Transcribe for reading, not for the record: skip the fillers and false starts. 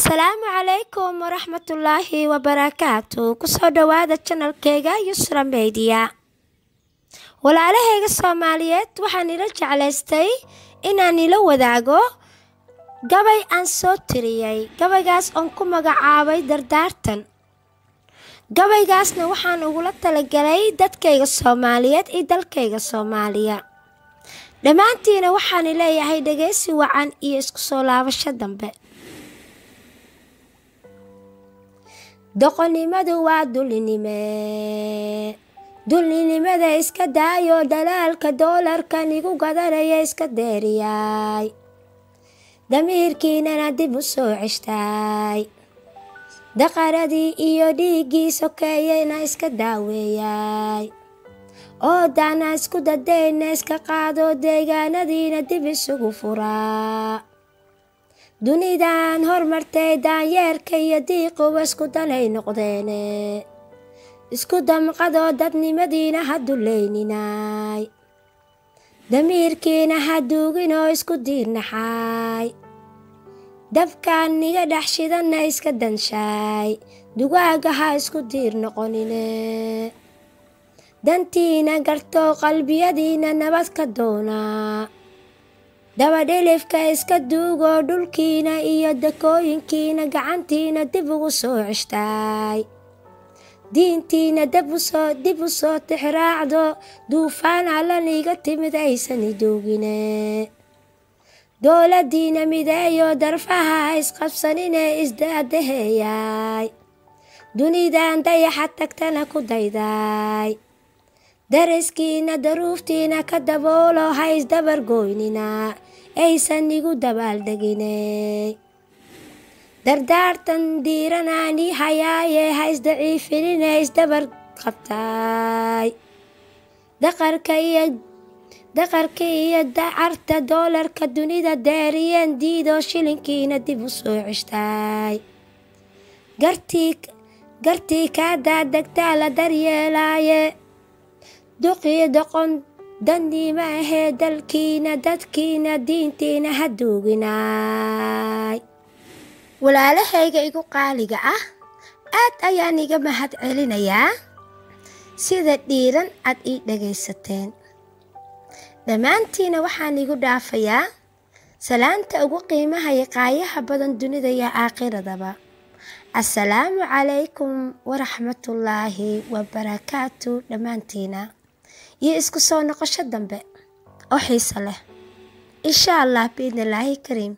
Asalaamu calaykum waraxmatullaahi wabarakaatu. Kusoo dhawaada channelkayga Yusra Media. Walaalahayga Soomaaliyeed waxaan ila jeclaystay inaan ila wadaago gabay aan soo tiriyay. Gabaygaas oo ku magacaabay dardaartan. Gabaygaasna waxaan ugula talagalay dadkayga Soomaaliyeed iyo dalkayga Soomaaliya. Dhammaantiina waxaan leeyahay dhageysi wacan iyo isku soo laabasho dambe. Doqonnimadu waa dullinimada iska daayo dalaalka doolarka nigu gadanaya iska deeriyay damiirkiinana dib u soo ceshtay daqaradii iyo dhiiggii sokeeyeyna iska daaweeyay oo daana isku dadayna iska qaado deegaanadiina dib isugu furaa dunidan hormartay daanyeerka iyo diiquba isku danay noqdeene isku damqado dadnimadiina ha dulayninay damiirkiina ha duuginoo isku diirnaxay dabkaan niga dhex shidanna iska danshay dugaaga ha isku diir noqonine dantiina garto qalbiyadiina nabad ka doonaa dabadhilifka iska duugo dhulkiina iyo dakooyinkiina gacantiina dib ugu soo ceshtay diintiina dib u soo tixraacdo duufaan allan iga timid aysan idoogine dowladiina mideeyo darfaha ha isqabsanine isdaadaheeyay dunidan dayaxa tagtana ku dayday dariskiina daruuftiina ka daboolo ha isdabargoynina aysan igu dabaaldegine dardaartan diiranaani hayaaye ha isdaciifinine isdabar qabtay daqarka iyo dacarta doolarka dunida deeriyeen diidoo shilinkiina dib u soo ceshtay gartii kaa daadegtaa la daryeelaaye duqii doqon dandiima ahee dalkiina dadkiina diintiina ha duuginay. Walaalahayga igu qaaliga ah aad ayaan iga mahad celinayaa sida dhiiran aad ii dhagaysateen. Dhammaantiina waxaan igu dhaafayaa salaanta ugu qiimaha iyo qaayaha badan dunida iyo aakhiradaba. Assalaamu calaykum waraxmatullaahi wabarakaatu dhammaantiina iyo isku soo noqosho dambe oo xiiso leh insha Allah biidnillaahi kariim.